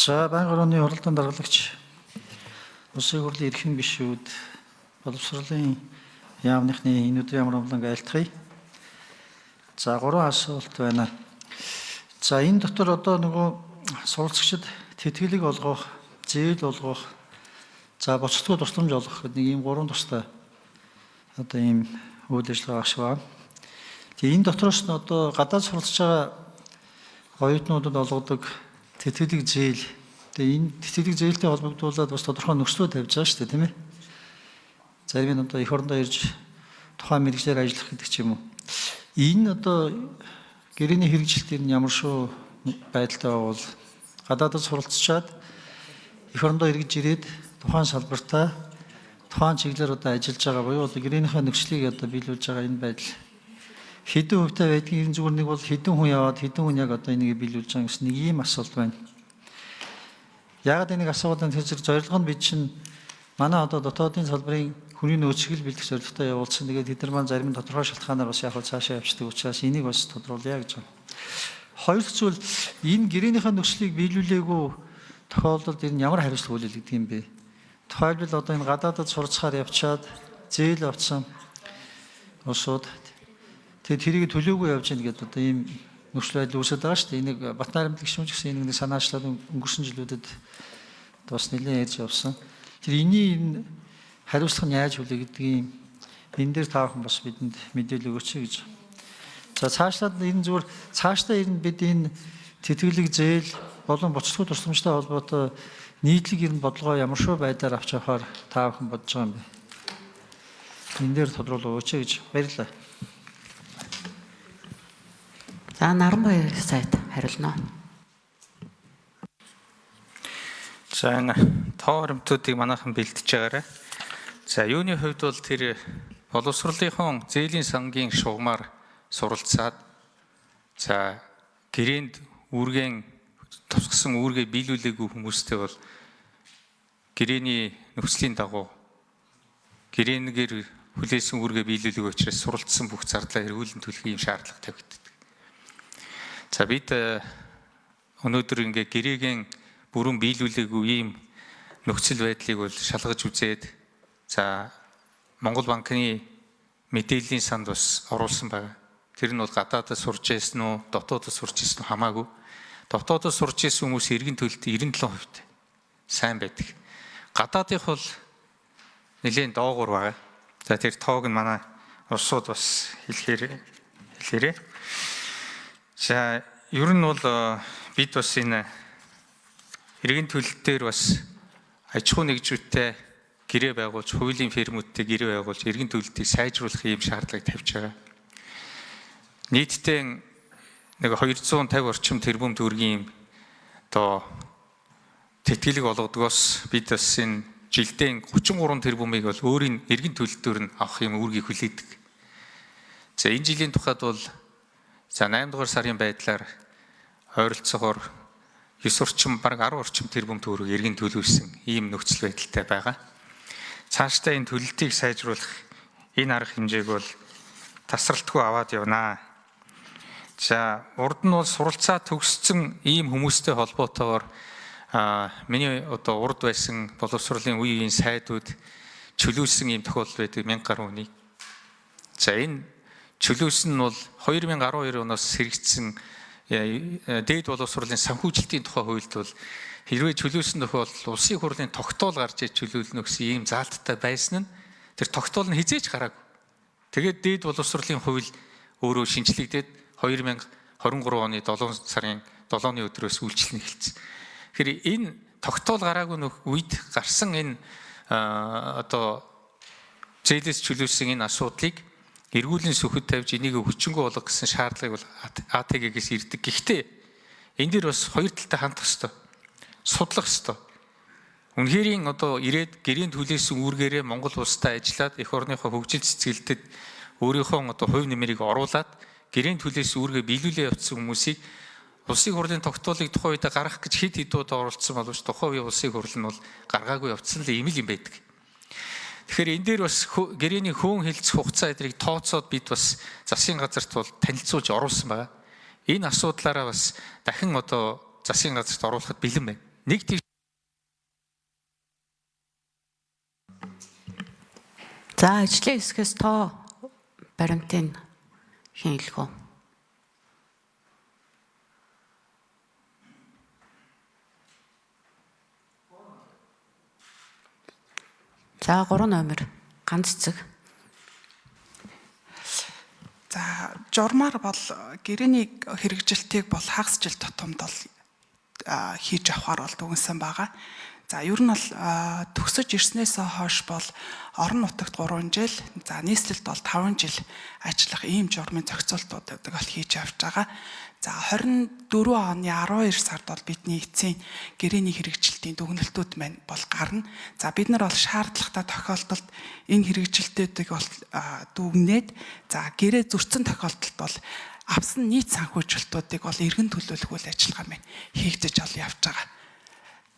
За байнгын орны хуралдаан даргалагч улсын хурлын эрхэм гишүүд боловсролын яамныхны энэ өдрийн ямар амланг айлтгая. За 3 асуулт байна. За энэ дотор одоо нөгөө суралцагчид тэтгэлэг олгох, зээл олгох, за боцтгоо тусламж олгох гэдэг нэг ийм 3 тустай одоо ийм үйл ажиллагаа багш байна. Тэгээ энэ дотроос нь одоо гадаад суралцж байгаа оюутнуудад олгодог тэтгэлэг зээл. Тэгээ энэ тэтгэлэг зээлтэй холбогдуулаад бас тодорхой нөхцлөө тавьж байгаа шүү дээ, тийм ээ. Зарим нь одоо эх орондоо ирж тухайн мэргэжлэр ажиллах гэдэг ч юм уу. Энэ одоо гэрээний хэрэгжилтээр нь ямар шүү байдалтай бол гадаадд суралцчаад эх орондоо эргэж ирээд тухайн салбартаа тухайн чиглэлээр одоо ажиллаж байгаа буюу одоо гэрээнийхээ нөхцөлийг одоо биелүүлж байгаа энэ байдал хэдэн хувьтай байдгийг энэ зүгээр нэг бол хэдэн хүн яваад хэдэн хүн яг одоо энийг биелүүлж байгаа гэсэн нэг ийм асуулт байна. Яагаад энийг асуугаад энэ зэрэг зорилго нь бид чинь манай одоо дотоодын салбарын хүний нөөцийг бэлдэх зорилготой явуулсан. Тэгээд тэд нар маань зарим тодорхой шалтгаанаар бас яг цаашаа явчихдаг учраас энийг бас тодруулъя гэж байна. Хоёр дахь зүйл энэ гэрээнийхээ нөхцөлийг биелүүлээгүй тохиолдолд энэ ямар хариуцлага хүлээлгдэг юм бэ? Тухайлбал одоо энэ гадаадд сурцахаар явчаад зээл авсан улсууд тэгээд тэрийг төлөөгүй явж гин гэдэг одоо ийм нөхцөл байдал үүсэж байгаа шүү дээ. Энийг Батнайрамд гişмж гэсэн энийг санаачлаад өнгөрсөн жилүүдэд бас нэлээд ярьж явсан. Тэр энэ хариуцлага нь яаж хүлээгдгийг энэ дээр таах бас бидэнд мэдээлэл өгөөч гэж. За цаашлаад энэ зүгээр цаашдаа энэ бид энэ тэтгэлэг зээл болон боцтгоо тусламжтай холбоотой нийтлэг ер нь бодлогоо ямар шүү байдлаар авч явахаар та бүхэн бодож байгаа юм бэ? Энэ дээр тодруулах өгөөч гэж баярлалаа. За Наранбаяр сайд хариулна. За энэ тоо баримтуудыг манайхан бэлдэж байгаарай. За юуны хувьд бол тэр боловсролынхон зээлийн сангийн шугамар суралцаад за гэрээнд үүргэн тусгасан үүргээ биелүүлээгүй хүмүүстэй бол гэрээний нөхцөлийн дагуу гэрээгээр хүлээсэн үүргээ биелүүлэх учраас суралцсан бүх зардлаа эргүүлэн төлөх юм шаардлага тавигддаг. За бид өнөөдөр ингээ гэрээгийн бүрэн биелүүлээгүй ийм нөхцөл байдлыг бол шалгаж үзээд за Монгол банкны мэдээллийн санд бас оруулсан байна. Тэр нь бол гадаадд сурч ирсэн үү, дотоодд сурч ирсэн үү хамаагүй. Дотоодд сурч ирсэн хүмүүс эргэн төлөлт 97% сайн байдаг. Гадаадынх бол нэлээд доогуур байгаа. За тэр тоог нь манай улсууд бас хэлэхээрээ. За ер нь бол бид бас энэ эргэн төлөлт дээр бас аж ахуй нэгжүүдтэй гэрээ байгуулж, хуулийн фирмүүдтэй гэрээ байгуулж эргэн төлөлтийг сайжруулах юм шаардлагыг тавьж байгаа. Нийтдээ нэг 250 орчим тэрбум төгрөгийн одоо тэтгэлэг олгодгоос бид бас энэ жилдээ 33 тэрбумыг бол өөрийн эргэн төлөлтөөр нь авах юм үүргийг хүлээдэг. За энэ жилийн тухайд бол за 8 дугаар сарын байдлаар ойролцоогоор 9 орчим бараг 10 орчим тэрбум төгрөг эргэн төлөвлөсөн ийм нөхцөл байдалтай байгаа. Цаашдаа энэ төлөлтийг сайжруулах энэ арга хэмжээг бол тасралтгүй аваад явнаа. За урд нь бол суралцаа төгссөн ийм хүмүүстэй холбоотойгоор миний одоо урд байсан боловсролын үеийн сайдууд чөлөөлсөн ийм тохиолдол байдаг 1000 гаруй хүнийг. За энэ чөлөөсөн нь бол 2012 оноос хэрэгжсэн дээд боловсролын санхүүжилтийн тухай хуульд бол хэрвээ чөлөөсөн тохиолдолд улсын хурлын тогтоол гарч иж чөлөөлнө гэсэн ийм заалттай байсан нь тэр тогтоол нь хизээж гараагүй. Тэгээд дээд боловсролын хууль өөрөө шинжлэгдээд 2023 оны 7 сарын 7-ны өдрөөс үйлчлэн эхэлсэн. Тэгэхээр энэ тогтоол гараагүй үед гарсан энэ одоо зээлээс чөлөөсөн энэ асуудлыг эргүүлэн сүхэд тавьж энийг хүчингү болгох гэсэн шаардлагыг бол АТГ-гээс ирдэг. Гэхдээ энэ дээр бас хоёр талтай хандах ёстой. Судлах ёстой. Үнэхэрийн одоо ирээд гэрээнд хүлээсэн үүргээрээ Монгол улстай ажиллаад эх орныхоо хөгжил цэцгэлдэд өөрийнхөө одоо хувь нэмрийг оруулаад гэрээнд хүлээсэн үүргээ биелүүлээ явуулсан хүмүүсийг улсын хурлын тогтоолыг тухайн үед гаргах гэж хэд хэдүүд оролцсон боловч тухайн үеийн улсын хурл нь бол гаргаагүй явуулсан л ийм л юм байдаг. Тэгэхээр энэ дээр бас гэрээний хөөн хэлцэх хугацаа эдрийг тооцоод бид бас засгийн газарт бол танилцуулж оруулсан байгаа. Энэ асуудлаараа бас дахин одоо засгийн газарт оруулахад бэлэн байна. нэг тийм За ажлын хэсгээс тоо баримтын хэн хэлэх вэ? За 3 номер ганц цэг. За журмаар бол гэрээний хэрэгжилтийг бол хагас жил тутамд бол хийж авахар бол дүгнсэн байгаа. За ер нь бол төгсөж ирснээс хойш бол орон нутагт 3 жил, за нийслэлд бол 5 жил ажиллах ийм журмын зохицуултуудыг бол хийж авч байгаа. За 24 оны 12 сард бол бидний эцсийн гэрээний хэрэгжилтийн дүгнэлтүүд маань бол гарна. За бид нар бол шаардлагатай тохиолдолд энэ хэрэгжилтүүдийг бол дүгнээд за гэрээ зөрчсөн тохиолдолд бол авсан нийт санхүүжилтүүдийг бол эргэн төлөвлөх үйл ажиллагаа маань хийгдэж ол явж байгаа.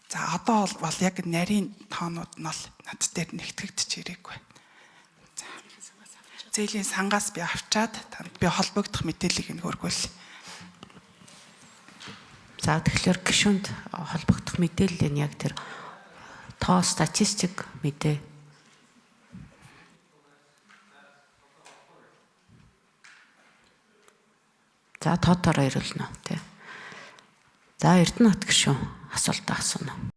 За одоо бол яг нарийн тоонууд нь бол над дээр нэгтгэгдэж ирээгүй. За зээлийн сангаас би авчаад танд би холбогдох мэдээллийг нь хөргөөл. За тэгэхээр гишүүнд холбогдох мэдээлэл нь яг тэр тоо статистик мэдээ. За тоотоор ирүүлнэ тий. За Эрдэнэт гишүүн асуултаа асууна.